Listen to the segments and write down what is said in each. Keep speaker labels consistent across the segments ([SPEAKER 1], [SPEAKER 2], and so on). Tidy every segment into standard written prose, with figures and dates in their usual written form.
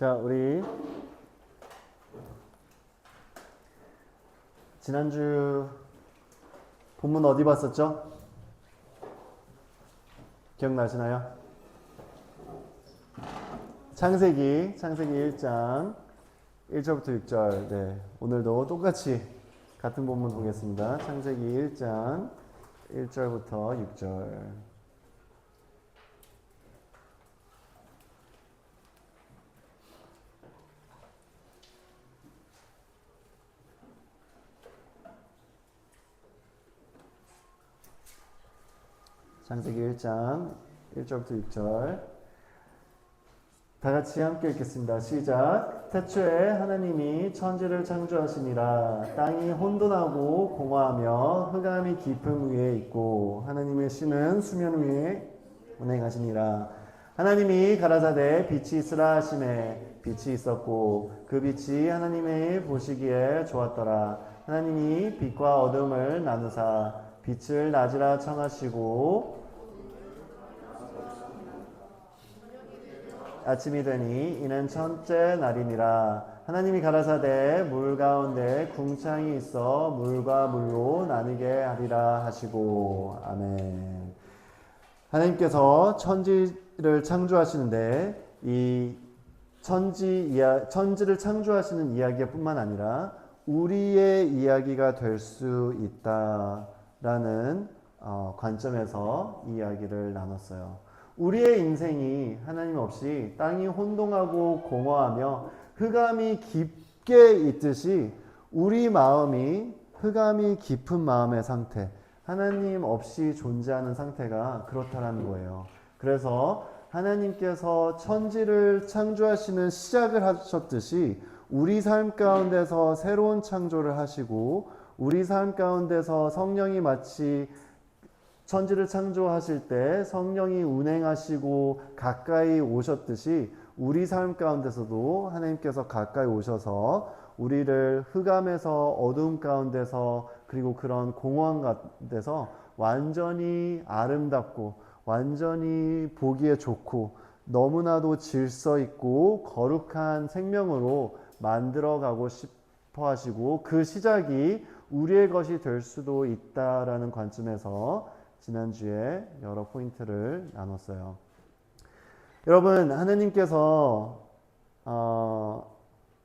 [SPEAKER 1] 자, 우리 지난주 본문 어디 봤었죠? 기억나시나요? 창세기 1장 1절부터 6절. 네, 오늘도 똑같이 같은 본문 보겠습니다. 창세기 1장 1절부터 6절. 창세기 1장 1절부터 6절. 다 같이 함께 읽겠습니다. 시작. 태초에 하나님이 천지를 창조하시니라. 땅이 혼돈하고 공허하며 흑암이 깊음 위에 있고 하나님의 신은 수면 위에 운행하시니라. 하나님이 가라사대 빛이 있으라 하시매 빛이 있었고 그 빛이 하나님의 보시기에 좋았더라. 하나님이 빛과 어둠을 나누사 빛을 낮이라 청하시고 아침이 되니 이는 첫째 날이니라. 하나님이 가라사대 물 가운데 궁창이 있어 물과 물로 나뉘게 하리라 하시고. 아멘. 하나님께서 천지를 창조하시는데 이 천지를 창조하시는 이야기뿐만 아니라 우리의 이야기가 될 수 있다라는 관점에서 이 이야기를 나눴어요. 우리의 인생이 하나님 없이 땅이 혼동하고 공허하며 흑암이 깊게 있듯이 우리 마음이 흑암이 깊은 마음의 상태, 하나님 없이 존재하는 상태가 그렇다라는 거예요. 그래서 하나님께서 천지를 창조하시는 시작을 하셨듯이 우리 삶 가운데서 새로운 창조를 하시고 우리 삶 가운데서 성령이 마치 천지를 창조하실 때 성령이 운행하시고 가까이 오셨듯이 우리 삶 가운데서도 하나님께서 가까이 오셔서 우리를 흑암에서 어두움 가운데서 그리고 그런 공허한 가운데서 완전히 아름답고 완전히 보기에 좋고 너무나도 질서 있고 거룩한 생명으로 만들어가고 싶어 하시고 그 시작이 우리의 것이 될 수도 있다라는 관점에서 지난주에 여러 포인트를 나눴어요. 여러분, 하나님께서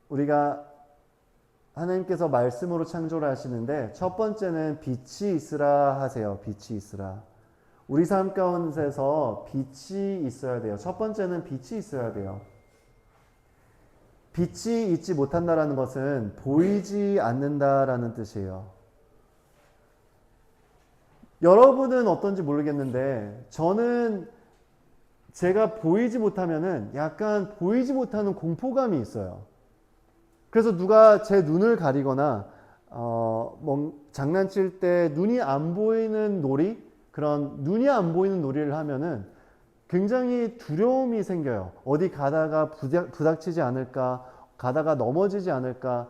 [SPEAKER 1] 우리가 하나님께서 말씀으로 창조를 하시는데 첫 번째는 빛이 있으라 하세요. 빛이 있으라. 우리 삶 가운데서 빛이 있어야 돼요. 첫 번째는 빛이 있어야 돼요. 빛이 있지 못한다라는 것은 보이지 않는다라는 뜻이에요. 여러분은 어떤지 모르겠는데 저는 제가 보이지 못하면은 약간 보이지 못하는 공포감이 있어요. 그래서 누가 제 눈을 가리거나 장난칠 때 눈이 안 보이는 놀이, 그런 눈이 안 보이는 놀이를 하면은 굉장히 두려움이 생겨요. 어디 가다가 부닥치지 않을까, 가다가 넘어지지 않을까,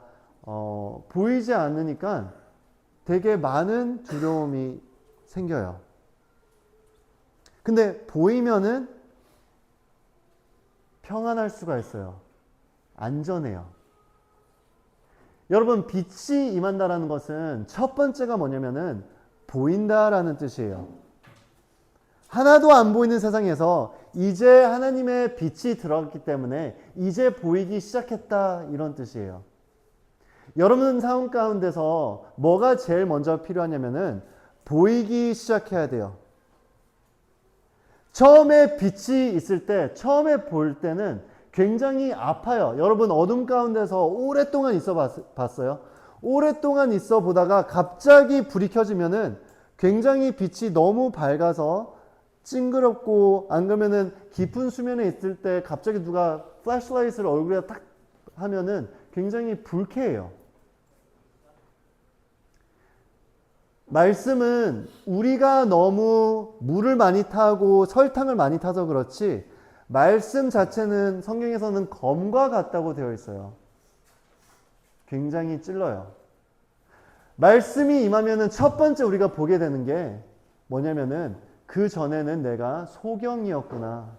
[SPEAKER 1] 보이지 않으니까 되게 많은 두려움이 생겨요. 근데 보이면은 평안할 수가 있어요. 안전해요. 여러분, 빛이 임한다라는 것은 첫 번째가 뭐냐면은 보인다라는 뜻이에요. 하나도 안 보이는 세상에서 이제 하나님의 빛이 들어갔기 때문에 이제 보이기 시작했다, 이런 뜻이에요. 여러분 삶 가운데서 뭐가 제일 먼저 필요하냐면은 보이기 시작해야 돼요. 처음에 빛이 있을 때, 처음에 볼 때는 굉장히 아파요. 여러분 어둠 가운데서 오랫동안 있어 봤어요? 오랫동안 있어 보다가 갑자기 불이 켜지면은 굉장히 빛이 너무 밝아서 찡그럽고, 안 그러면은 깊은 수면에 있을 때 갑자기 누가 플래시라이트를 얼굴에 딱 하면은 굉장히 불쾌해요. 말씀은 우리가 너무 물을 많이 타고 설탕을 많이 타서 그렇지 말씀 자체는 성경에서는 검과 같다고 되어 있어요. 굉장히 찔러요. 말씀이 임하면은 첫 번째 우리가 보게 되는 게 뭐냐면은 그 전에는 내가 소경이었구나.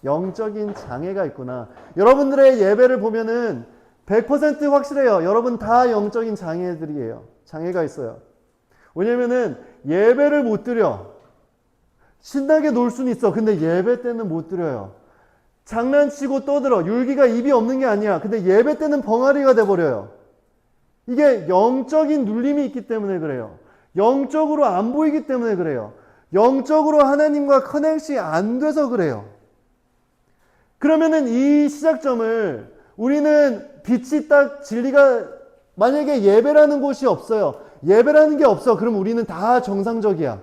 [SPEAKER 1] 영적인 장애가 있구나. 여러분들의 예배를 보면은 100% 확실해요. 여러분 다 영적인 장애들이에요. 장애가 있어요. 왜냐면은 예배를 못 드려. 신나게 놀 수는 있어. 근데 예배 때는 못 드려요. 장난치고 떠들어. 율기가 입이 없는 게 아니야. 근데 예배 때는 벙어리가 돼버려요. 이게 영적인 눌림이 있기 때문에 그래요. 영적으로 안 보이기 때문에 그래요. 영적으로 하나님과 커넥션이 안 돼서 그래요. 그러면은 이 시작점을 우리는 빛이 딱 진리가 만약에 예배라는 곳이 없어요. 예배라는 게 없어. 그럼 우리는 다 정상적이야.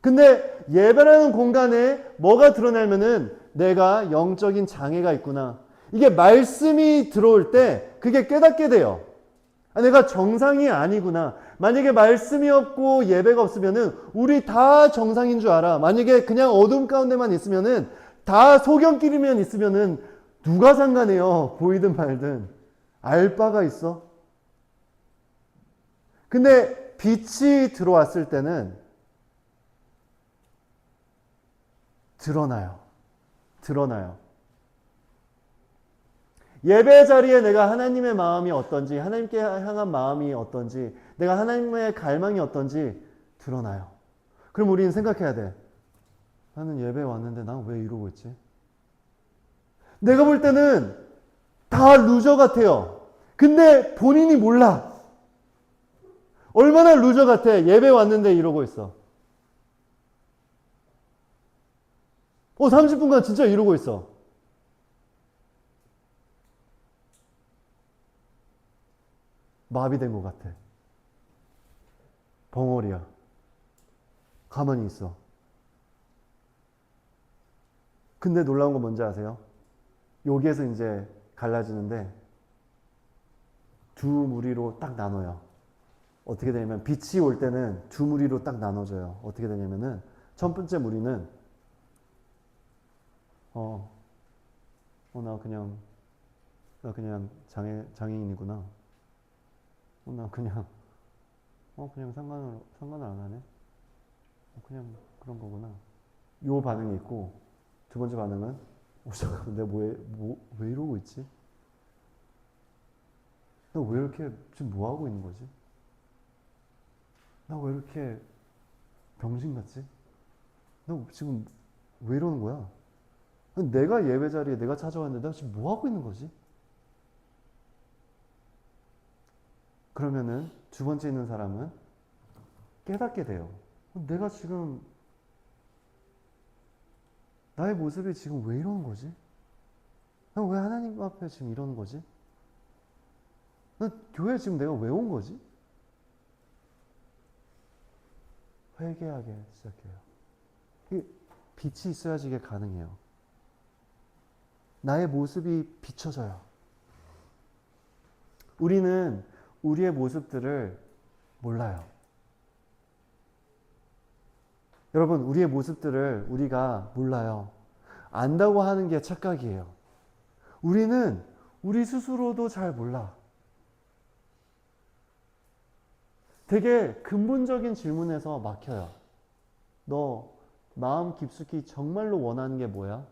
[SPEAKER 1] 근데 예배라는 공간에 뭐가 드러나면은 내가 영적인 장애가 있구나. 이게 말씀이 들어올 때 그게 깨닫게 돼요. 아, 내가 정상이 아니구나. 만약에 말씀이 없고 예배가 없으면은 우리 다 정상인 줄 알아. 만약에 그냥 어둠 가운데만 있으면은 다 소견끼리만 있으면은 누가 상관해요. 보이든 말든. 알 바가 있어. 근데 빛이 들어왔을 때는 드러나요. 드러나요. 예배 자리에 내가 하나님의 마음이 어떤지, 하나님께 향한 마음이 어떤지, 내가 하나님의 갈망이 어떤지 드러나요. 그럼 우리는 생각해야 돼. 나는 예배에 왔는데 난 왜 이러고 있지? 내가 볼 때는 다 루저 같아요. 근데 본인이 몰라. 얼마나 루저 같아. 예배 왔는데 이러고 있어. 30분간 진짜 이러고 있어. 마비된 것 같아. 벙어리야. 가만히 있어. 근데 놀라운 건 뭔지 아세요? 여기에서 이제 갈라지는데 두 무리로 딱 나눠요. 어떻게 되냐면 빛이 올 때는 두 무리로 딱 나눠져요. 어떻게 되냐면은 첫 번째 무리는 나 그냥 장애인이구나. 나 그냥 상관을 안 하네. 그냥 그런 거구나. 요 반응이 있고, 두 번째 반응은 잠깐만, 내가 왜 이러고 있지? 나 왜 이렇게 지금 뭐 하고 있는 거지? 나 왜 이렇게 병신 같지? 나 지금 왜 이러는 거야? 내가 예배 자리에 내가 찾아왔는데 내가 지금 뭐 하고 있는 거지? 그러면은 두 번째 있는 사람은 깨닫게 돼요. 내가 지금 나의 모습이 지금 왜 이러는 거지? 난 왜 하나님 앞에 지금 이러는 거지? 난 교회 지금 내가 왜 온 거지? 회개하게 시작해요. 빛이 있어야지 이게 가능해요. 나의 모습이 비춰져요. 우리는 우리의 모습들을 몰라요. 여러분, 우리의 모습들을 우리가 몰라요. 안다고 하는 게 착각이에요. 우리는 우리 스스로도 잘 몰라. 되게 근본적인 질문에서 막혀요. 너 마음 깊숙이 정말로 원하는 게 뭐야?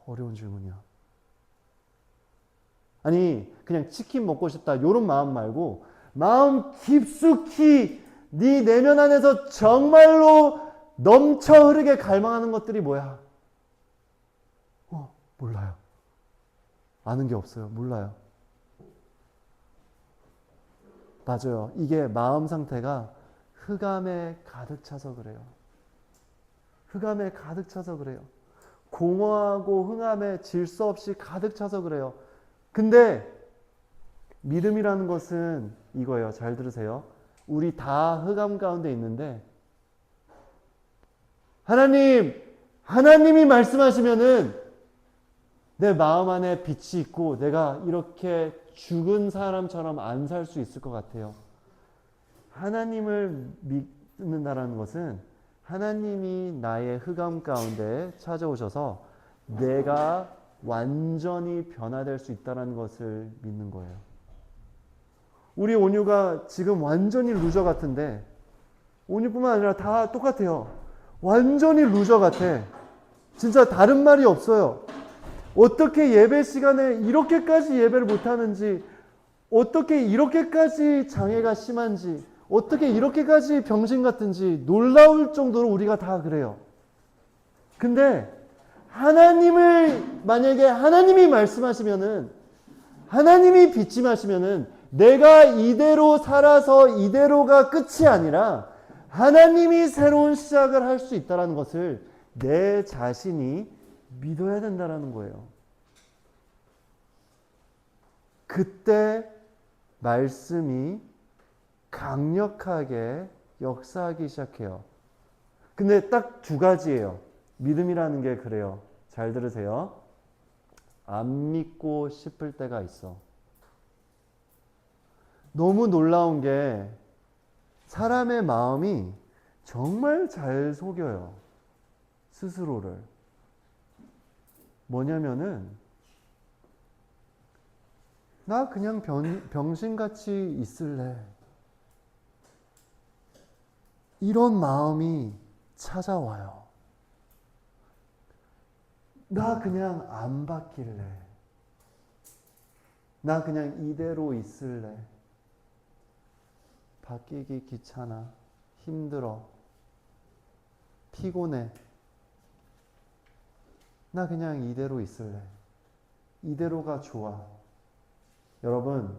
[SPEAKER 1] 어려운 질문이야. 아니, 그냥 치킨 먹고 싶다 이런 마음 말고 마음 깊숙이 네 내면 안에서 정말로 넘쳐 흐르게 갈망하는 것들이 뭐야? 몰라요. 아는 게 없어요. 몰라요. 맞아요. 이게 마음 상태가 흑암에 가득 차서 그래요. 흑암에 가득 차서 그래요. 공허하고 흑암에 질서 없이 가득 차서 그래요. 근데 믿음이라는 것은 이거예요. 잘 들으세요. 우리 다 흑암 가운데 있는데 하나님이 말씀하시면은 내 마음 안에 빛이 있고 내가 이렇게 죽은 사람처럼 안 살 수 있을 것 같아요. 하나님을 믿는다는 것은 하나님이 나의 흑암 가운데 찾아오셔서 내가 완전히 변화될 수 있다는 것을 믿는 거예요. 우리 온유가 지금 완전히 루저 같은데 온유뿐만 아니라 다 똑같아요. 완전히 루저 같아. 진짜 다른 말이 없어요. 어떻게 예배 시간에 이렇게까지 예배를 못하는지, 어떻게 이렇게까지 장애가 심한지, 어떻게 이렇게까지 병신 같은지 놀라울 정도로 우리가 다 그래요. 근데 만약에 하나님이 말씀하시면은, 하나님이 비침하시면은 내가 이대로 살아서 이대로가 끝이 아니라 하나님이 새로운 시작을 할 수 있다는 것을 내 자신이 믿어야 된다는 거예요. 그때 말씀이 강력하게 역사하기 시작해요. 근데 딱 두 가지예요. 믿음이라는 게 그래요. 잘 들으세요. 안 믿고 싶을 때가 있어. 너무 놀라운 게 사람의 마음이 정말 잘 속여요. 스스로를. 뭐냐면은 나 그냥 병신같이 있을래. 이런 마음이 찾아와요. 나 그냥 안 바뀔래. 나 그냥 이대로 있을래. 바뀌기 귀찮아. 힘들어. 피곤해. 나 그냥 이대로 있을래. 이대로가 좋아. 여러분,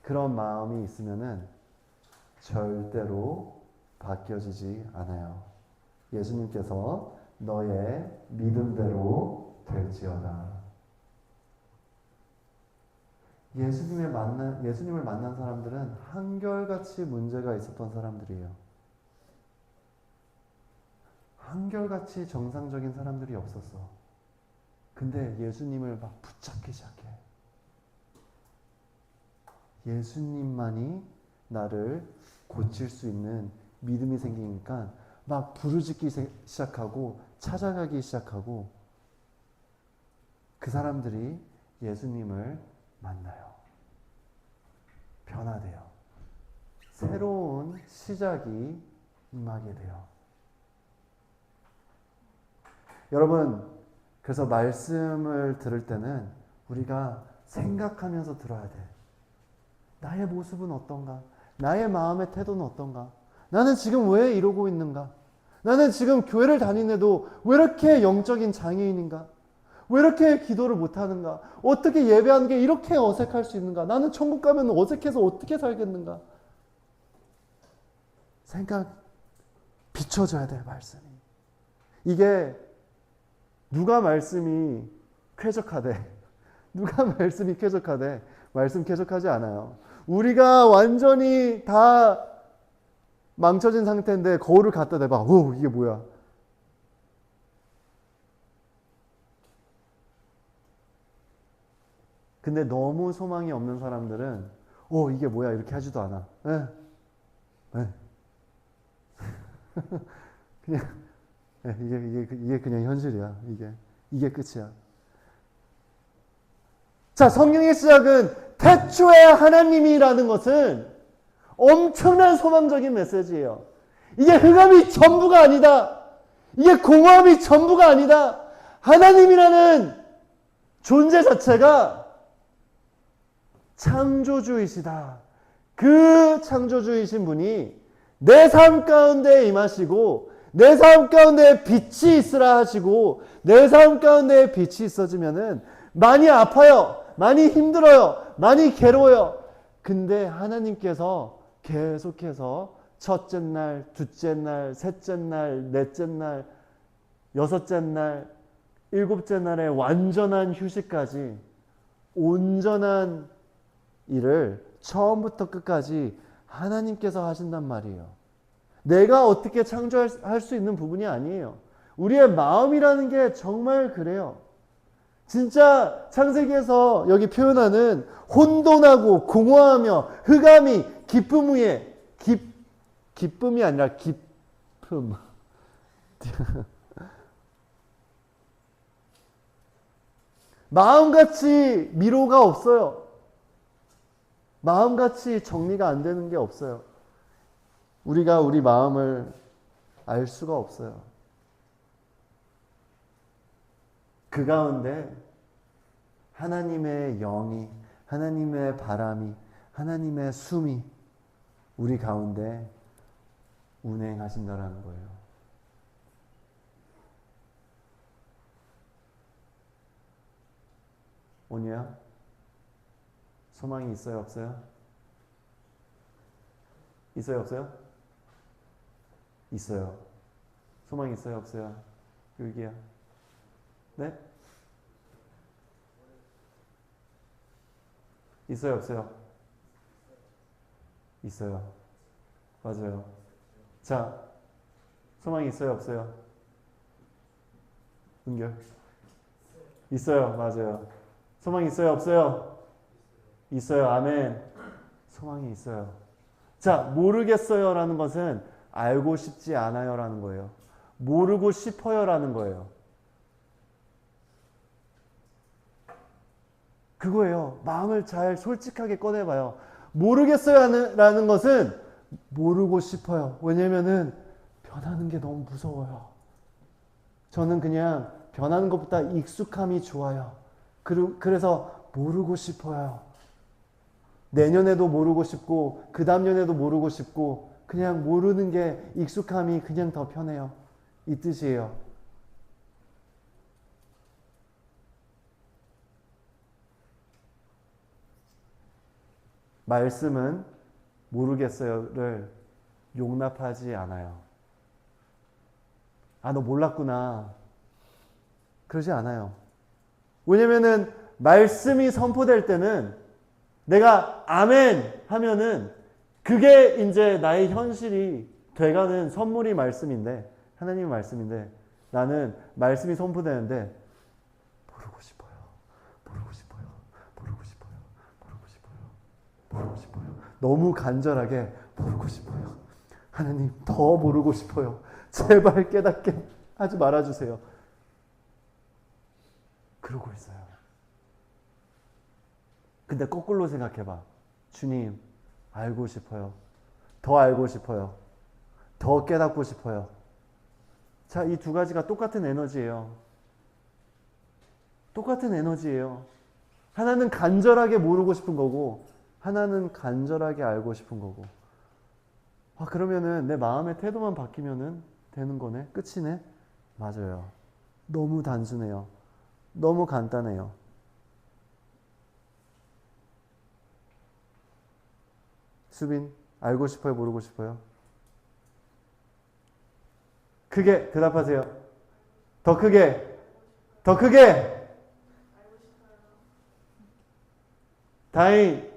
[SPEAKER 1] 그런 마음이 있으면은 절대로 바뀌어지지 않아요. 예수님께서 너의 믿음대로 될지어다. 예수님을 만난 사람들은 한결같이 문제가 있었던 사람들이에요. 한결같이 정상적인 사람들이 없었어. 근데 예수님을 막 붙잡기 시작해. 예수님만이 나를 고칠 수 있는 믿음이 생기니까 막 부르짖기 시작하고 찾아가기 시작하고 그 사람들이 예수님을 만나요. 변화돼요. 새로운 시작이 임하게 돼요. 여러분, 그래서 말씀을 들을 때는 우리가 생각하면서 들어야 돼. 나의 모습은 어떤가? 나의 마음의 태도는 어떤가? 나는 지금 왜 이러고 있는가? 나는 지금 교회를 다니는데도 왜 이렇게 영적인 장애인인가? 왜 이렇게 기도를 못하는가? 어떻게 예배하는 게 이렇게 어색할 수 있는가? 나는 천국 가면 어색해서 어떻게 살겠는가? 생각 비춰줘야 돼, 말씀이. 이게 누가 말씀이 쾌적하대? 누가 말씀이 쾌적하대? 말씀 쾌적하지 않아요. 우리가 완전히 다 망쳐진 상태인데 거울을 갖다 대봐. 오, 이게 뭐야? 근데 너무 소망이 없는 사람들은 오, 이게 뭐야? 이렇게 하지도 않아. 그냥 이게 그냥 현실이야. 이게 끝이야. 자, 성경의 시작은 태초에 하나님이라는 것은 엄청난 소망적인 메시지예요. 이게 흑암이 전부가 아니다. 이게 공허함이 전부가 아니다. 하나님이라는 존재 자체가 창조주이시다. 그 창조주이신 분이 내 삶 가운데 임하시고 내 삶 가운데 빛이 있으라 하시고 내 삶 가운데 빛이 있어지면은 많이 아파요. 많이 힘들어요. 많이 괴로워요. 근데 하나님께서 계속해서 첫째 날, 둘째 날, 셋째 날, 넷째 날, 여섯째 날, 일곱째 날의 완전한 휴식까지 온전한 일을 처음부터 끝까지 하나님께서 하신단 말이에요. 내가 어떻게 창조할 수 있는 부분이 아니에요. 우리의 마음이라는 게 정말 그래요. 진짜 창세기에서 여기 표현하는 혼돈하고 공허하며 흑암이 기쁨 위에 기쁨이 아니라 기쁨 마음같이 미로가 없어요. 마음같이 정리가 안 되는 게 없어요. 우리가 우리 마음을 알 수가 없어요. 그 가운데 하나님의 영이, 하나님의 바람이, 하나님의 숨이 우리 가운데 운행하신다라는 거예요. 오니야? 소망이 있어요, 없어요? 있어요, 없어요? 있어요. 소망이 있어요, 없어요? 여기야. 네? 있어요, 없어요? 있어요. 맞아요. 자, 소망이 있어요, 없어요? 은결? 있어요, 맞아요. 소망이 있어요, 없어요? 있어요, 아멘. 소망이 있어요. 자, 모르겠어요 라는 것은 알고 싶지 않아요 라는 거예요. 모르고 싶어요 라는 거예요. 그거예요. 마음을 잘 솔직하게 꺼내봐요. 모르겠어요 라는 것은 모르고 싶어요. 왜냐면은 변하는 게 너무 무서워요. 저는 그냥 변하는 것보다 익숙함이 좋아요. 그래서 모르고 싶어요. 내년에도 모르고 싶고 그 다음 년에도 모르고 싶고 그냥 모르는 게 익숙함이 그냥 더 편해요. 이 뜻이에요. 말씀은 모르겠어요를 용납하지 않아요. 아, 너 몰랐구나. 그러지 않아요. 왜냐면은 말씀이 선포될 때는 내가 아멘 하면은 그게 이제 나의 현실이 돼가는 선물이 말씀인데, 하나님의 말씀인데, 나는 말씀이 선포되는데 모르고 싶어요. 모르고 싶어요. 모르고 싶어요. 모르고 싶어요. 모르고 싶어요. 너무 간절하게 모르고 싶어요. 하나님, 더 모르고 싶어요. 제발 깨닫게 하지 말아주세요. 그러고 있어요. 근데 거꾸로 생각해봐. 주님, 알고 싶어요. 더 알고 싶어요. 더 깨닫고 싶어요. 자, 이 두 가지가 똑같은 에너지예요. 똑같은 에너지예요. 하나는 간절하게 모르고 싶은 거고, 하나는 간절하게 알고 싶은 거고. 아, 그러면은 내 마음의 태도만 바뀌면은 되는 거네? 끝이네? 맞아요. 너무 단순해요. 너무 간단해요. 수빈, 알고 싶어요? 모르고 싶어요? 크게 대답하세요. 더 크게. 더 크게. 다인,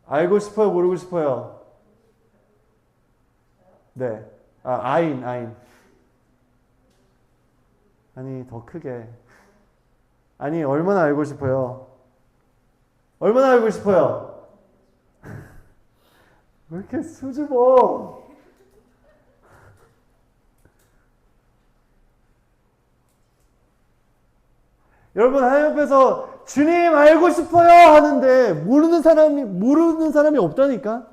[SPEAKER 1] 알고 싶어요? 모르고 싶어요? 네. 아, 아인. 아니, 더 크게. 아니, 얼마나 알고 싶어요? 얼마나 알고 싶어요? 왜 이렇게 수줍어? 여러분, 하나님 앞에서 주님 알고 싶어요 하는데 모르는 사람이 없다니까?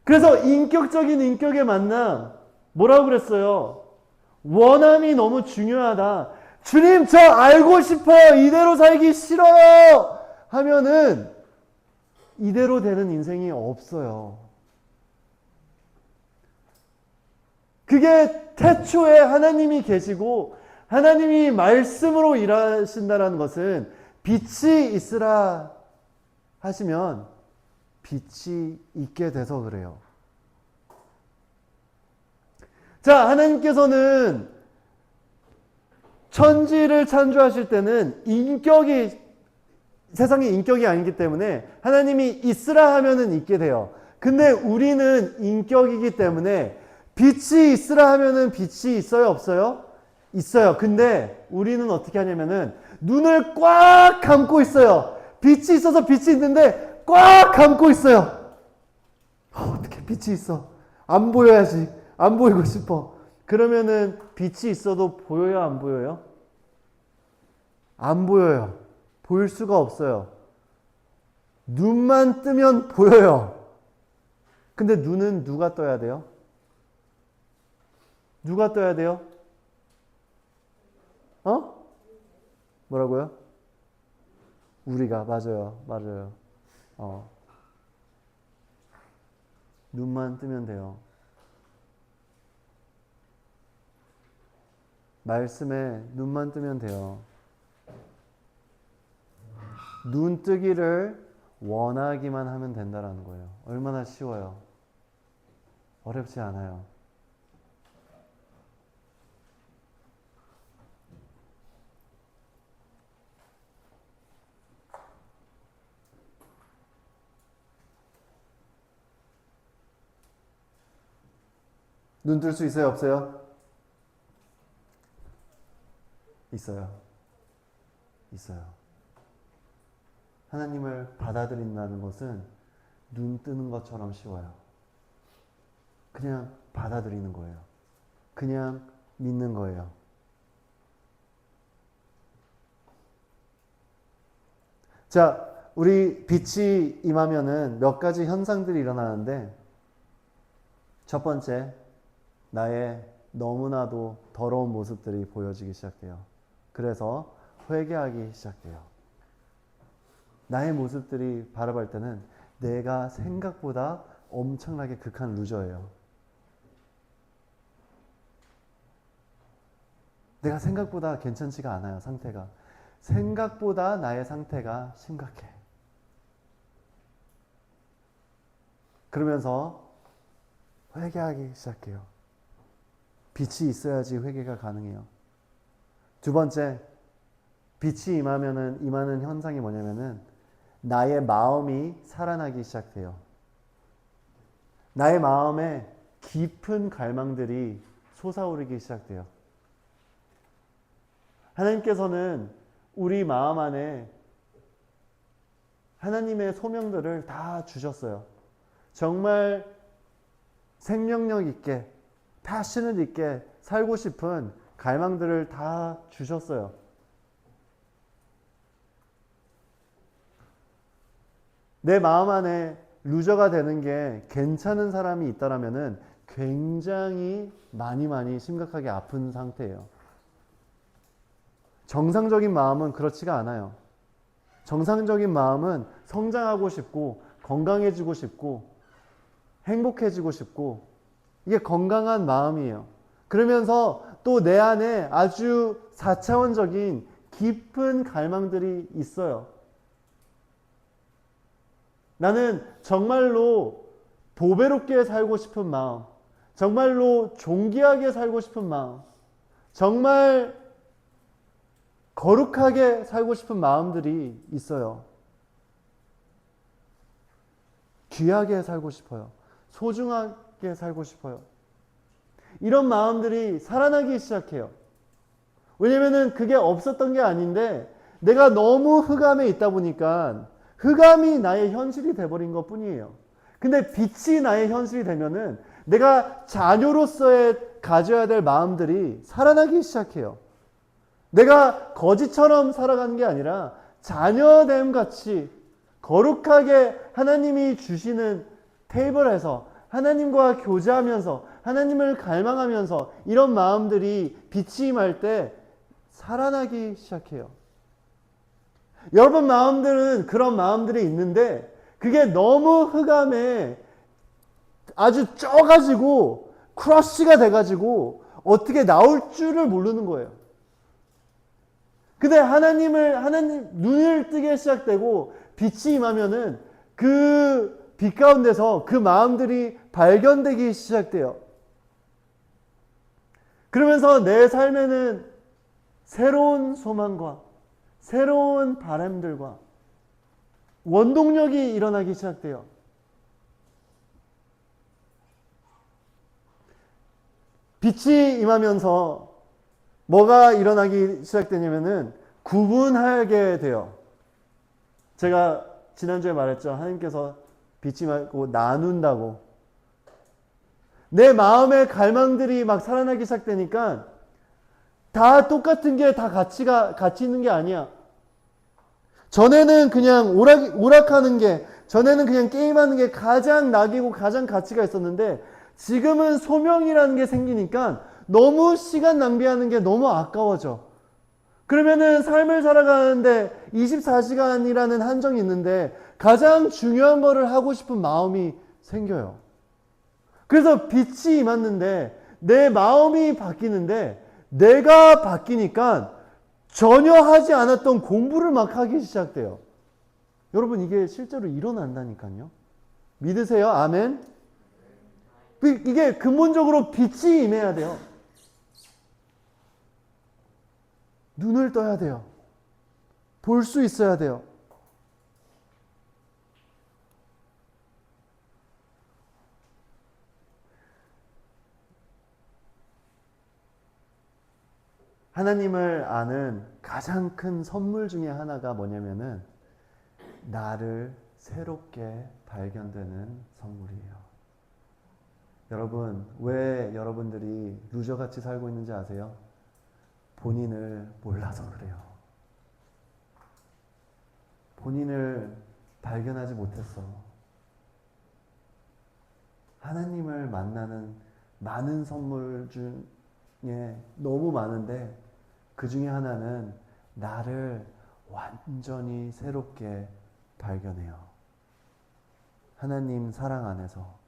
[SPEAKER 1] 그래서 인격적인 인격의 만남, 뭐라고 그랬어요? 원함이 너무 중요하다. 주님, 저 알고 싶어요. 이대로 살기 싫어요. 하면은 이대로 되는 인생이 없어요. 그게 태초에 하나님이 계시고 하나님이 말씀으로 일하신다는 것은 빛이 있으라 하시면 빛이 있게 돼서 그래요. 자, 하나님께서는 천지를 창조하실 때는 세상에 인격이 아니기 때문에 하나님이 있으라 하면은 있게 돼요. 근데 우리는 인격이기 때문에 빛이 있으라 하면은 빛이 있어요, 없어요? 있어요. 근데 우리는 어떻게 하냐면은 눈을 꽉 감고 있어요. 빛이 있어서 빛이 있는데 꽉 감고 있어요. 어떻게 빛이 있어? 안 보여야지. 안 보이고 싶어. 그러면은 빛이 있어도 보여요, 안 보여요? 안 보여요. 보일 수가 없어요. 눈만 뜨면 보여요. 근데 눈은 누가 떠야 돼요? 누가 떠야 돼요? 뭐라고요? 우리가. 맞아요. 눈만 뜨면 돼요. 말씀에 눈만 뜨면 돼요. 눈 뜨기를 원하기만 하면 된다라는 거예요. 얼마나 쉬워요. 어렵지 않아요. 눈 뜰 수 있어요? 없어요? 있어요. 하나님을 받아들인다는 것은 눈 뜨는 것처럼 쉬워요. 그냥 받아들이는 거예요. 그냥 믿는 거예요. 자, 우리 빛이 임하면은 몇 가지 현상들이 일어나는데, 첫 번째, 나의 너무나도 더러운 모습들이 보여지기 시작해요. 그래서 회개하기 시작해요. 나의 모습들이 바라볼 때는 내가 생각보다 엄청나게 극한 루저예요. 내가 생각보다 괜찮지가 않아요, 상태가. 생각보다 나의 상태가 심각해. 그러면서 회개하기 시작해요. 빛이 있어야지 회개가 가능해요. 두 번째, 빛이 임하는 현상이 뭐냐면은 나의 마음이 살아나기 시작해요. 나의 마음에 깊은 갈망들이 솟아오르기 시작돼요. 하나님께서는 우리 마음 안에 하나님의 소명들을 다 주셨어요. 정말 생명력 있게, 패션을 있게 살고 싶은 갈망들을 다 주셨어요. 내 마음 안에 루저가 되는 게 괜찮은 사람이 있다라면은 굉장히 많이 심각하게 아픈 상태예요. 정상적인 마음은 그렇지가 않아요. 정상적인 마음은 성장하고 싶고 건강해지고 싶고 행복해지고 싶고 이게 건강한 마음이에요. 그러면서 또 내 안에 아주 4차원적인 깊은 갈망들이 있어요. 나는 정말로 보배롭게 살고 싶은 마음, 정말로 존귀하게 살고 싶은 마음, 정말 거룩하게 살고 싶은 마음들이 있어요. 귀하게 살고 싶어요. 소중하게 살고 싶어요. 이런 마음들이 살아나기 시작해요. 왜냐면은 그게 없었던 게 아닌데 내가 너무 흑암에 있다 보니까 흑암이 나의 현실이 돼버린 것 뿐이에요. 근데 빛이 나의 현실이 되면은 내가 자녀로서의 가져야 될 마음들이 살아나기 시작해요. 내가 거지처럼 살아가는 게 아니라 자녀됨 같이 거룩하게 하나님이 주시는 테이블에서 하나님과 교제하면서 하나님을 갈망하면서 이런 마음들이 빛이 임할 때 살아나기 시작해요. 여러분 마음들은 그런 마음들이 있는데 그게 너무 흑암에 아주 쪄가지고 크러쉬가 돼가지고 어떻게 나올 줄을 모르는 거예요. 근데 하나님 눈을 뜨게 시작되고 빛이 임하면은 그 빛 가운데서 그 마음들이 발견되기 시작돼요. 그러면서 내 삶에는 새로운 소망과 새로운 바람들과 원동력이 일어나기 시작돼요. 빛이 임하면서 뭐가 일어나기 시작되냐면은 구분하게 돼요. 제가 지난주에 말했죠. 하나님께서 빛이 임하고 나눈다고. 내 마음의 갈망들이 막 살아나기 시작되니까 다 똑같은 게 다 같이 있는 게 아니야. 전에는 그냥 오락하는 게, 전에는 그냥 게임하는 게 가장 낙이고 가장 가치가 있었는데 지금은 소명이라는 게 생기니까 너무 시간 낭비하는 게 너무 아까워져. 그러면은 삶을 살아가는데 24시간이라는 한정이 있는데 가장 중요한 거를 하고 싶은 마음이 생겨요. 그래서 빛이 임했는데 내 마음이 바뀌는데 내가 바뀌니까 전혀 하지 않았던 공부를 막 하기 시작돼요. 여러분 이게 실제로 일어난다니까요. 믿으세요? 아멘? 이게 근본적으로 빛이 임해야 돼요. 눈을 떠야 돼요. 볼 수 있어야 돼요. 하나님을 아는 가장 큰 선물 중에 하나가 뭐냐면은 나를 새롭게 발견되는 선물이에요. 여러분, 왜 여러분들이 루저같이 살고 있는지 아세요? 본인을 몰라서 그래요. 본인을 발견하지 못했어. 하나님을 만나는 많은 선물 중에 너무 많은데 그 중에 하나는 나를 완전히 새롭게 발견해요. 하나님 사랑 안에서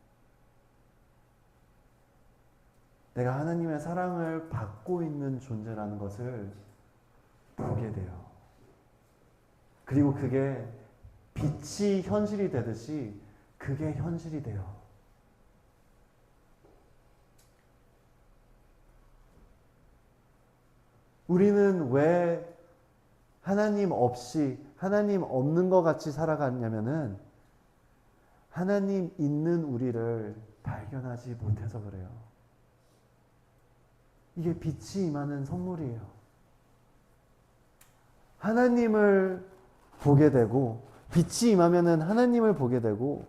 [SPEAKER 1] 내가 하나님의 사랑을 받고 있는 존재라는 것을 보게 돼요. 그리고 그게 빛이 현실이 되듯이 그게 현실이 돼요. 우리는 왜 하나님 없이, 하나님 없는 것 같이 살아갔냐면은 하나님 있는 우리를 발견하지 못해서 그래요. 이게 빛이 임하는 선물이에요. 하나님을 보게 되고, 빛이 임하면은 하나님을 보게 되고,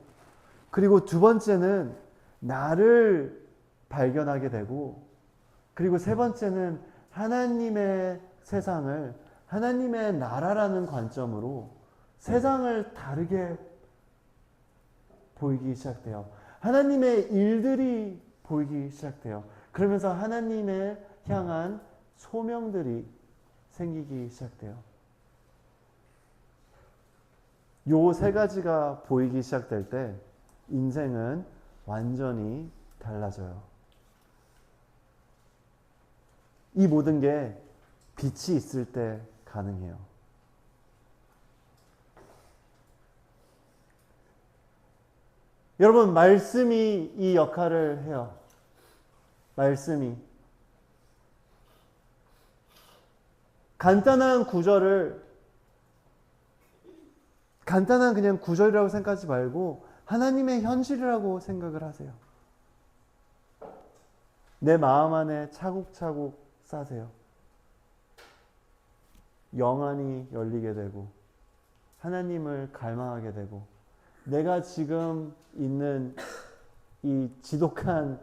[SPEAKER 1] 그리고 두 번째는 나를 발견하게 되고, 그리고 세 번째는 하나님의 세상을, 하나님의 나라라는 관점으로 세상을 다르게 보이기 시작돼요. 하나님의 일들이 보이기 시작돼요. 그러면서 하나님의 향한 소명들이 생기기 시작돼요. 요 세 가지가 보이기 시작될 때 인생은 완전히 달라져요. 이 모든 게 빛이 있을 때 가능해요. 여러분, 말씀이 이 역할을 해요. 말씀이. 간단한 그냥 구절이라고 생각하지 말고 하나님의 현실이라고 생각을 하세요. 내 마음 안에 차곡차곡 쌓으세요. 영안이 열리게 되고 하나님을 갈망하게 되고 내가 지금 있는 이 지독한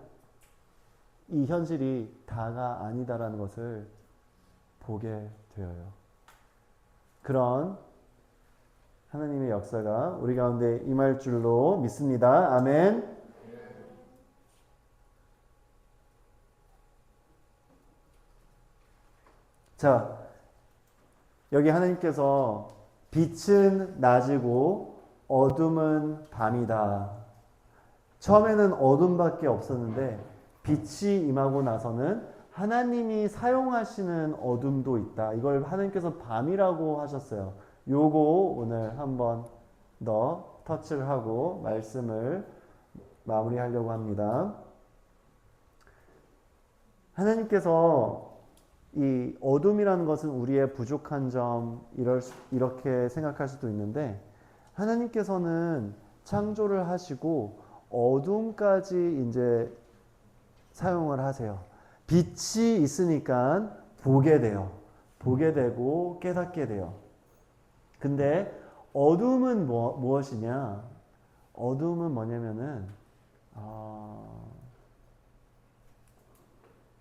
[SPEAKER 1] 이 현실이 다가 아니다라는 것을 보게 되어요. 그런 하나님의 역사가 우리 가운데 임할 줄로 믿습니다. 아멘. 자, 여기 하나님께서 빛은 낮이고 어둠은 밤이다. 처음에는 어둠밖에 없었는데 빛이 임하고 나서는 하나님이 사용하시는 어둠도 있다. 이걸 하나님께서 밤이라고 하셨어요. 요거 오늘 한번 더 터치를 하고 말씀을 마무리하려고 합니다. 하나님께서 이 어둠이라는 것은 우리의 부족한 점 이렇게 생각할 수도 있는데 하나님께서는 창조를 하시고 어둠까지 이제 사용을 하세요. 빛이 있으니까 보게 돼요. 보게 되고 깨닫게 돼요. 근데 어둠은 무엇이냐? 어둠은 뭐냐면은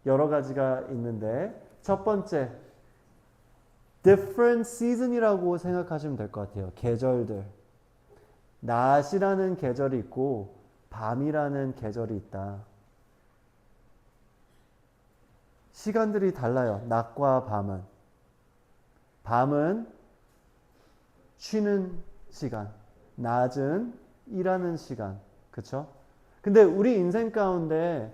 [SPEAKER 1] 여러 가지가 있는데 첫 번째 different season이라고 생각하시면 될 것 같아요. 계절들. 낮이라는 계절이 있고 밤이라는 계절이 있다. 시간들이 달라요. 낮과 밤은. 밤은 쉬는 시간, 낮은 일하는 시간. 그쵸? 근데 우리 인생 가운데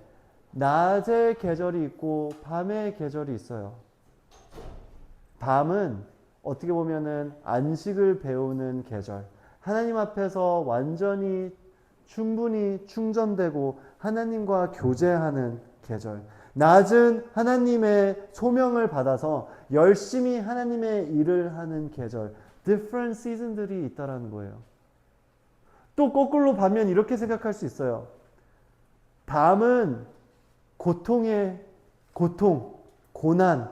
[SPEAKER 1] 낮의 계절이 있고 밤의 계절이 있어요. 밤은 어떻게 보면은 안식을 배우는 계절. 하나님 앞에서 완전히 충분히 충전되고 하나님과 교제하는 계절. 낮은 하나님의 소명을 받아서 열심히 하나님의 일을 하는 계절. different season들이 있다라는 거예요. 또 거꾸로 반면 이렇게 생각할 수 있어요. 밤은 고통의 고통, 고난,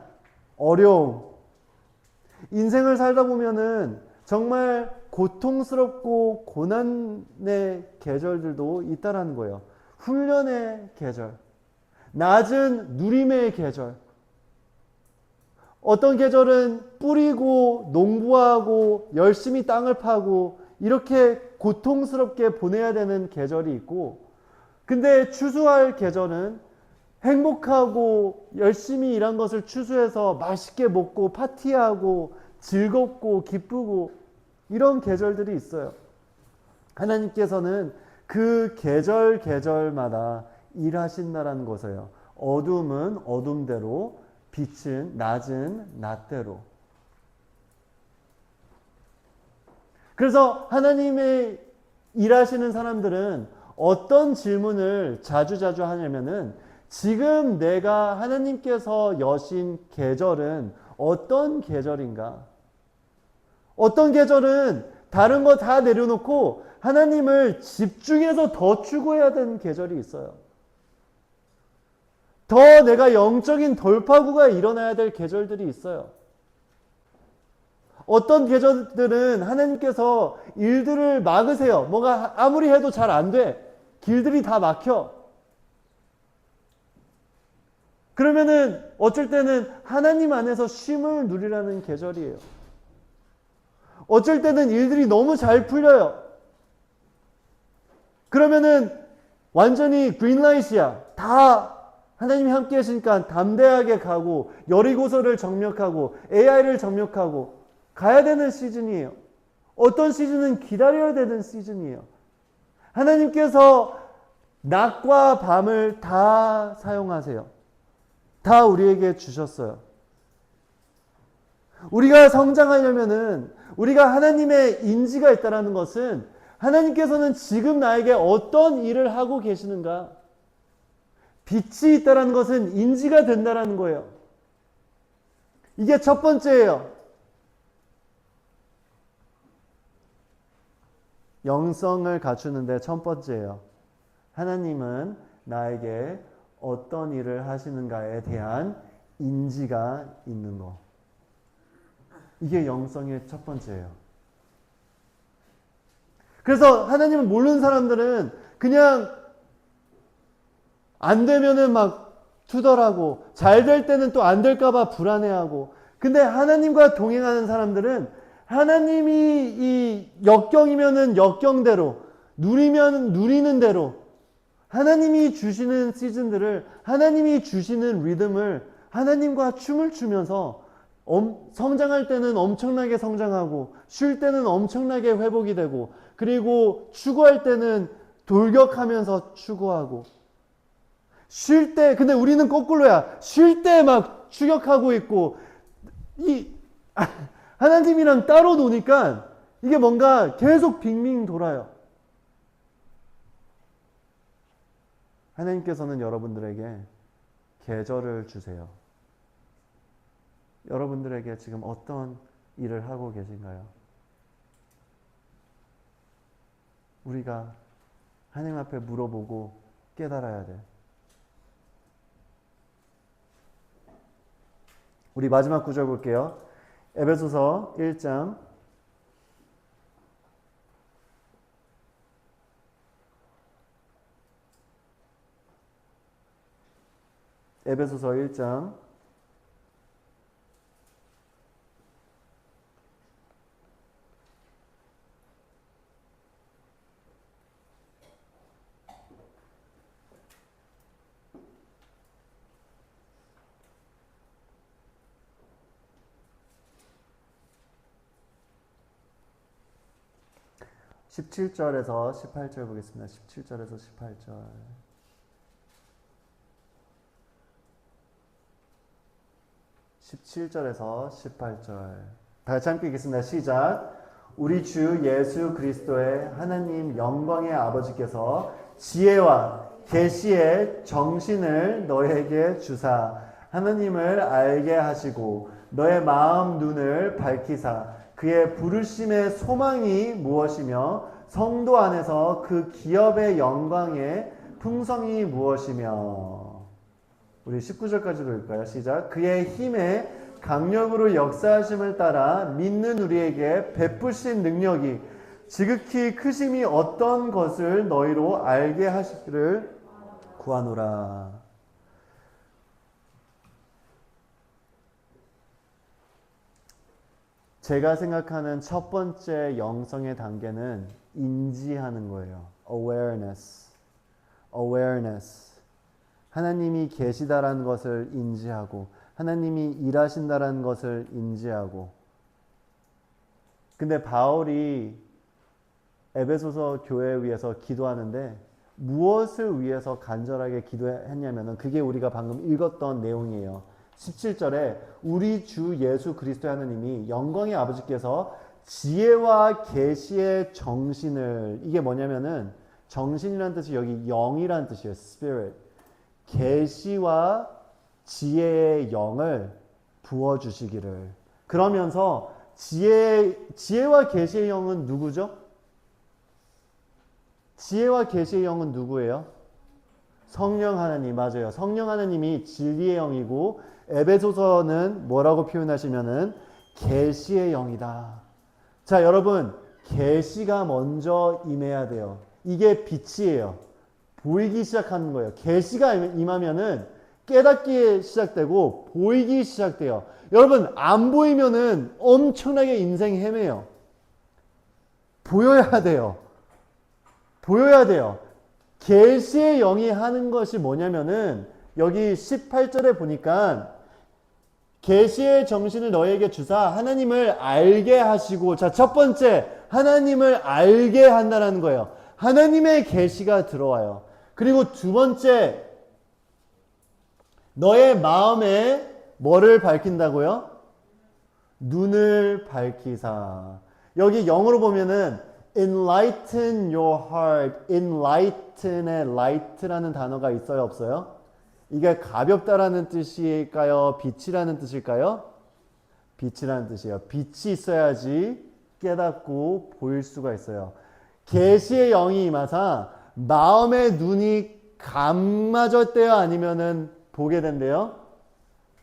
[SPEAKER 1] 어려움. 인생을 살다 보면은 정말 고통스럽고 고난의 계절들도 있다라는 거예요. 훈련의 계절, 낮은 누림의 계절. 어떤 계절은 뿌리고 농부하고 열심히 땅을 파고 이렇게 고통스럽게 보내야 되는 계절이 있고, 근데 추수할 계절은 행복하고 열심히 일한 것을 추수해서 맛있게 먹고 파티하고 즐겁고 기쁘고 이런 계절들이 있어요. 하나님께서는 그 계절마다 일하신다라는 것이에요. 어둠은 어둠대로, 빛은 낮은 낮대로. 그래서 하나님의 일하시는 사람들은 어떤 질문을 자주자주 하냐면은 지금 내가 하나님께서 여신 계절은 어떤 계절인가? 어떤 계절은 다른 거 다 내려놓고 하나님을 집중해서 더 추구해야 되는 계절이 있어요. 더 내가 영적인 돌파구가 일어나야 될 계절들이 있어요. 어떤 계절들은 하나님께서 일들을 막으세요. 뭐가 아무리 해도 잘 안 돼. 길들이 다 막혀. 그러면은 어쩔 때는 하나님 안에서 쉼을 누리라는 계절이에요. 어쩔 때는 일들이 너무 잘 풀려요. 그러면은 완전히 그린라이트야. 다 하나님이 함께 하시니까 담대하게 가고 여리고서를 정력하고 AI를 정력하고 가야 되는 시즌이에요. 어떤 시즌은 기다려야 되는 시즌이에요. 하나님께서 낮과 밤을 다 사용하세요. 다 우리에게 주셨어요. 우리가 성장하려면은 우리가 하나님의 인지가 있다는 것은 하나님께서는 지금 나에게 어떤 일을 하고 계시는가? 빛이 있다는 것은 인지가 된다는 거예요. 이게 첫 번째예요. 영성을 갖추는데 첫 번째예요. 하나님은 나에게 어떤 일을 하시는가에 대한 인지가 있는 거. 이게 영성의 첫 번째예요. 그래서 하나님을 모르는 사람들은 그냥 안 되면은 막 투덜하고 잘 될 때는 또 안 될까봐 불안해하고, 근데 하나님과 동행하는 사람들은 하나님이 이 역경이면은 역경대로, 누리면 누리는 대로 하나님이 주시는 시즌들을, 하나님이 주시는 리듬을 하나님과 춤을 추면서 성장할 때는 엄청나게 성장하고 쉴 때는 엄청나게 회복이 되고, 그리고 추구할 때는 돌격하면서 추구하고, 쉴 때, 근데 우리는 거꾸로야. 쉴 때 막 추격하고 있고, 하나님이랑 따로 노니까 이게 뭔가 계속 빙빙 돌아요. 하나님께서는 여러분들에게 계절을 주세요. 여러분들에게 지금 어떤 일을 하고 계신가요? 우리가 하나님 앞에 물어보고 깨달아야 돼. 우리 마지막 구절 볼게요. 에베소서 1장 에베소서 1장 17절에서 18절 보겠습니다. 17절에서 18절. 17절에서 18절. 다 같이 함께 읽겠습니다. 시작. 우리 주 예수 그리스도의 하나님 영광의 아버지께서 지혜와 계시의 정신을 너에게 주사 하나님을 알게 하시고 너의 마음 눈을 밝히사 그의 부르심의 소망이 무엇이며 성도 안에서 그 기업의 영광의 풍성이 무엇이며. 우리 19절까지도 읽을까요? 시작. 그의 힘에 강력으로 역사하심을 따라 믿는 우리에게 베푸신 능력이 지극히 크심이 어떤 것을 너희로 알게 하시기를 구하노라. 제가 생각하는 첫 번째 영성의 단계는 인지하는 거예요. awareness. 하나님이 계시다라는 것을 인지하고 하나님이 일하신다라는 것을 인지하고. 근데 바울이 에베소서 교회에 위해서 기도하는데 무엇을 위해서 간절하게 기도했냐면은 그게 우리가 방금 읽었던 내용이에요. 17절에 우리 주 예수 그리스도의 하나님이 영광의 아버지께서 지혜와 계시의 정신을, 이게 뭐냐면은 정신이라는 뜻이 여기 영이라는 뜻이에요. spirit. 계시와 지혜의 영을 부어주시기를. 그러면서 지혜와 계시의 영은 누구죠? 지혜와 계시의 영은 누구예요? 성령 하나님. 맞아요. 성령 하나님이 진리의 영이고 에베소서는 뭐라고 표현하시면은 계시의 영이다. 자, 여러분, 계시가 먼저 임해야 돼요. 이게 빛이에요. 보이기 시작하는 거예요. 계시가 임하면은 깨닫기 시작되고 보이기 시작돼요. 여러분, 안 보이면은 엄청나게 인생 헤매요. 보여야 돼요. 계시의 영이 하는 것이 뭐냐면은 여기 18절에 보니까 계시의 정신을 너에게 주사 하나님을 알게 하시고. 자, 첫 번째, 하나님을 알게 한다는 거예요. 하나님의 계시가 들어와요. 그리고 두 번째, 너의 마음에 뭐를 밝힌다고요? 눈을 밝히사. 여기 영어로 보면은 enlighten your heart. enlighten의 light라는 단어가 있어요, 없어요? 이게 가볍다라는 뜻일까요? 빛이라는 뜻일까요? 빛이라는 뜻이에요. 빛이 있어야지 깨닫고 보일 수가 있어요. 계시의 영이 임하사 마음의 눈이 감아졌대요? 아니면은 보게 된대요?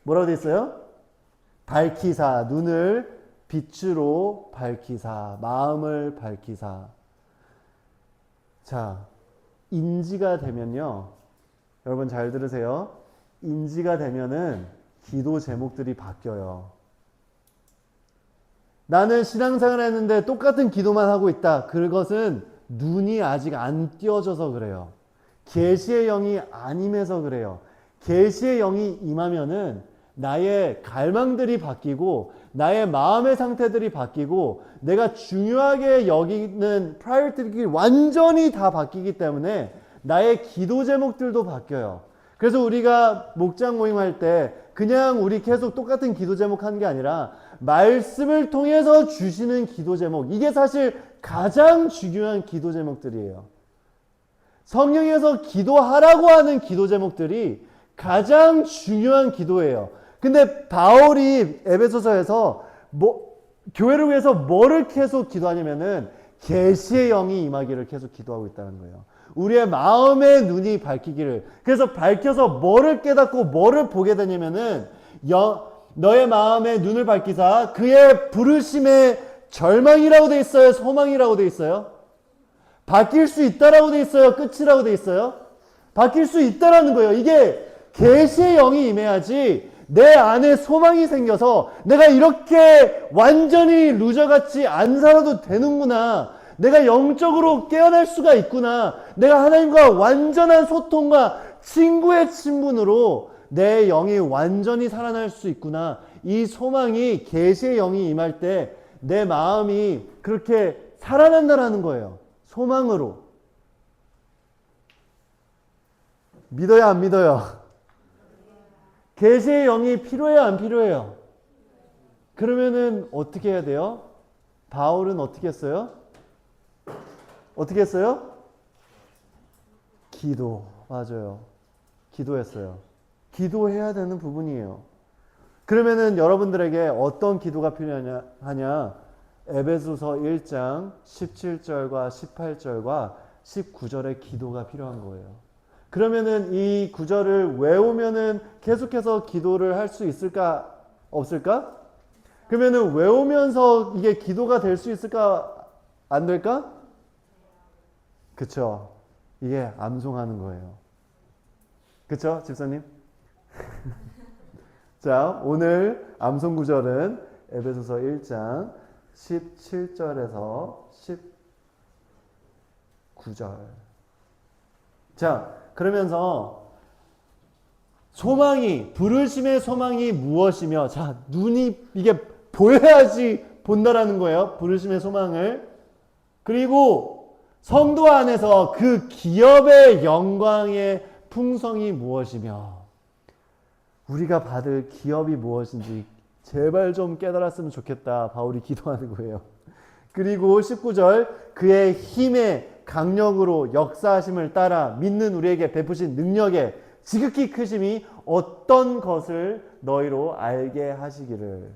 [SPEAKER 1] 뭐라고 돼 있어요? 밝히사. 눈을 빛으로 밝히사. 마음을 밝히사. 자, 인지가 되면요. 여러분 잘 들으세요. 인지가 되면은 기도 제목들이 바뀌어요. 나는 신앙생활을 했는데 똑같은 기도만 하고 있다. 그것은 눈이 아직 안 띄어져서 그래요. 계시의 영이 안 임해서 그래요. 계시의 영이 임하면은 나의 갈망들이 바뀌고 나의 마음의 상태들이 바뀌고 내가 중요하게 여기는 프라이어티들이 완전히 다 바뀌기 때문에 나의 기도 제목들도 바뀌어요. 그래서 우리가 목장 모임할 때 그냥 우리 계속 똑같은 기도 제목 하는 게 아니라 말씀을 통해서 주시는 기도 제목, 이게 사실 가장 중요한 기도 제목들이에요. 성령에서 기도하라고 하는 기도 제목들이 가장 중요한 기도예요. 근데 바울이 에베소서에서 교회를 위해서 뭐를 계속 기도하냐면은 계시의 영이 임하기를 계속 기도하고 있다는 거예요. 우리의 마음의 눈이 밝히기를. 그래서 밝혀서 뭐를 깨닫고 뭐를 보게 되냐면은 너의 마음의 눈을 밝히사 그의 부르심의 절망이라고 돼 있어요? 소망이라고 돼 있어요? 바뀔 수 있다라고 돼 있어요? 끝이라고 돼 있어요? 바뀔 수 있다라는 거예요. 이게 계시의 영이 임해야지 내 안에 소망이 생겨서 내가 이렇게 완전히 루저같이 안 살아도 되는구나. 내가 영적으로 깨어날 수가 있구나. 내가 하나님과 완전한 소통과 친구의 친분으로 내 영이 완전히 살아날 수 있구나. 이 소망이 계시의 영이 임할 때 내 마음이 그렇게 살아난다라는 거예요. 소망으로. 믿어요, 안 믿어요? 계시의 영이 필요해요, 안 필요해요? 그러면은 어떻게 해야 돼요? 바울은 어떻게 했어요? 어떻게 했어요? 기도. 맞아요. 기도했어요. 기도해야 되는 부분이에요. 그러면은 여러분들에게 어떤 기도가 필요하냐? 에베소서 1장 17절과 18절과 19절의 기도가 필요한 거예요. 그러면은 이 구절을 외우면은 계속해서 기도를 할 수 있을까? 없을까? 그러면은 외우면서 이게 기도가 될 수 있을까? 안 될까? 그쵸? 이게 암송하는 거예요. 그쵸? 집사님? 자, 오늘 암송 구절은 에베소서 1장 17절에서 19절. 자, 그러면서 소망이, 부르심의 소망이 무엇이며, 자, 눈이 이게 보여야지 본다라는 거예요. 부르심의 소망을. 그리고 성도 안에서 그 기업의 영광의 풍성이 무엇이며, 우리가 받을 기업이 무엇인지 제발 좀 깨달았으면 좋겠다. 바울이 기도하는 거예요. 그리고 19절, 그의 힘의 강력으로 역사하심을 따라 믿는 우리에게 베푸신 능력의 지극히 크심이 어떤 것을 너희로 알게 하시기를.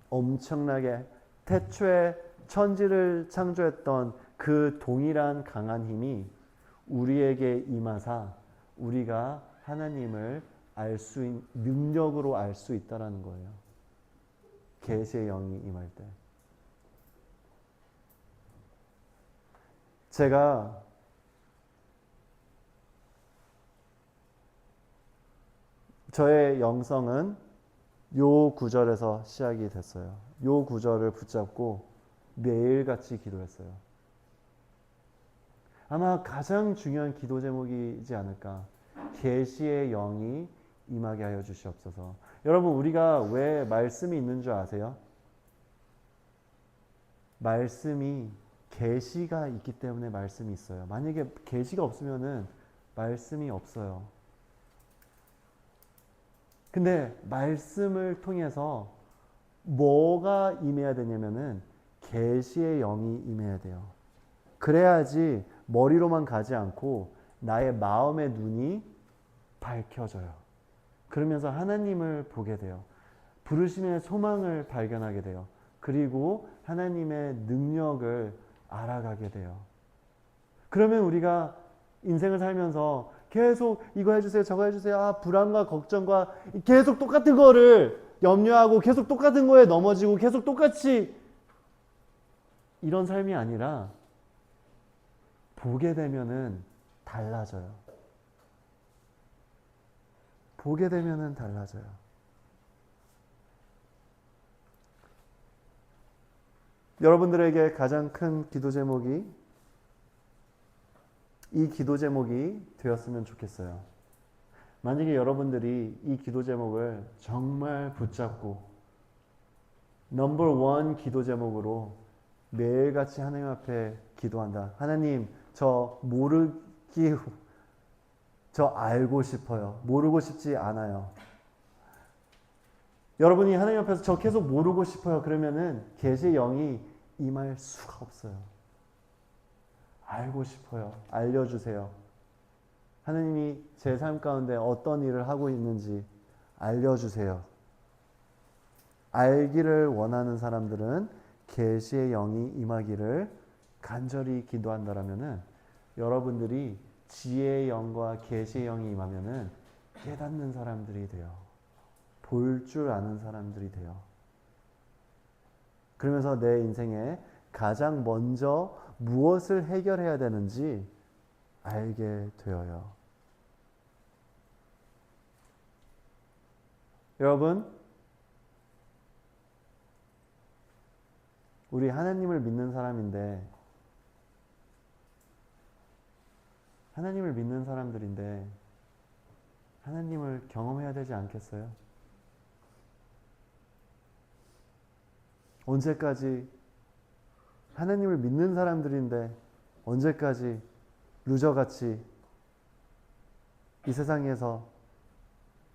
[SPEAKER 1] 엄청나게 태초에 천지를 창조했던 그 동일한 강한 힘이 우리에게 임하사 우리가 하나님을 능력으로 알 수 있다라는 거예요. 계시의 영이 임할 때. 제가 저의 영성은 요 구절에서 시작이 됐어요. 요 구절을 붙잡고 매일같이 기도했어요. 아마 가장 중요한 기도 제목이지 않을까. 계시의 영이 임하게 하여 주시옵소서. 여러분, 우리가 왜 말씀이 있는 줄 아세요? 말씀이 계시가 있기 때문에 말씀이 있어요. 만약에 계시가 없으면은 말씀이 없어요. 근데 말씀을 통해서 뭐가 임해야 되냐면은 계시의 영이 임해야 돼요. 그래야지 머리로만 가지 않고 나의 마음의 눈이 밝혀져요. 그러면서 하나님을 보게 돼요. 부르심의 소망을 발견하게 돼요. 그리고 하나님의 능력을 알아가게 돼요. 그러면 우리가 인생을 살면서 계속 이거 해주세요, 저거 해주세요. 아, 불안과 걱정과 계속 똑같은 거를 염려하고 계속 똑같은 거에 넘어지고 계속 똑같이 이런 삶이 아니라 보게 되면은 달라져요. 보게 되면은 달라져요. 여러분들에게 가장 큰 기도 제목이 이 기도 제목이 되었으면 좋겠어요. 만약에 여러분들이 이 기도 제목을 정말 붙잡고 넘버 1 기도 제목으로 매일같이 하나님 앞에 기도한다. 하나님, 저 알고 싶어요. 모르고 싶지 않아요. 여러분이 하나님 앞에서 저 계속 모르고 싶어요. 그러면은 계시의 영이 임할 수가 없어요. 알고 싶어요. 알려주세요. 하나님이 제 삶 가운데 어떤 일을 하고 있는지 알려주세요. 알기를 원하는 사람들은 계시의 영이 임하기를 간절히 기도한다라면은 여러분들이 지혜의 영과 계시의 영이 임하면은 깨닫는 사람들이 돼요. 볼 줄 아는 사람들이 돼요. 그러면서 내 인생에 가장 먼저 무엇을 해결해야 되는지 알게 되어요. 여러분, 우리 하나님을 믿는 사람인데, 하나님을 믿는 사람들인데, 하나님을 경험해야 되지 않겠어요? 언제까지 하나님을 믿는 사람들인데 언제까지 루저같이 이 세상에서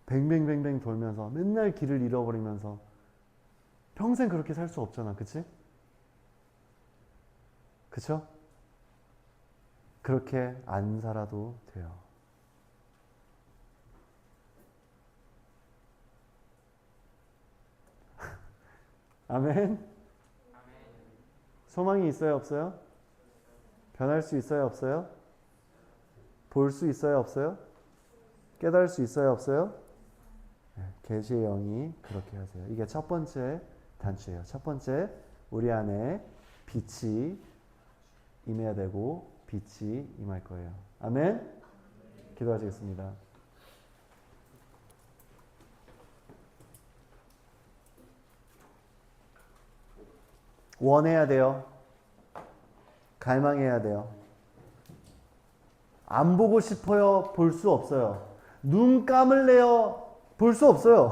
[SPEAKER 1] 뱅뱅뱅뱅 돌면서 맨날 길을 잃어버리면서 평생 그렇게 살 수 없잖아. 그치? 그쵸? 그렇게 안 살아도 돼요. 아멘? 소망이 있어요, 없어요? 변할 수 있어요, 없어요? 볼 수 있어요, 없어요? 깨달을 수 있어요, 없어요? 계시의 영이 그렇게 하세요. 이게 첫 번째 단추예요. 첫 번째, 우리 안에 빛이 임해야 되고 빛이 임할 거예요. 아멘? 기도하시겠습니다. 원해야 돼요. 갈망해야 돼요. 안 보고 싶어요. 볼 수 없어요. 눈 감을래요. 볼 수 없어요.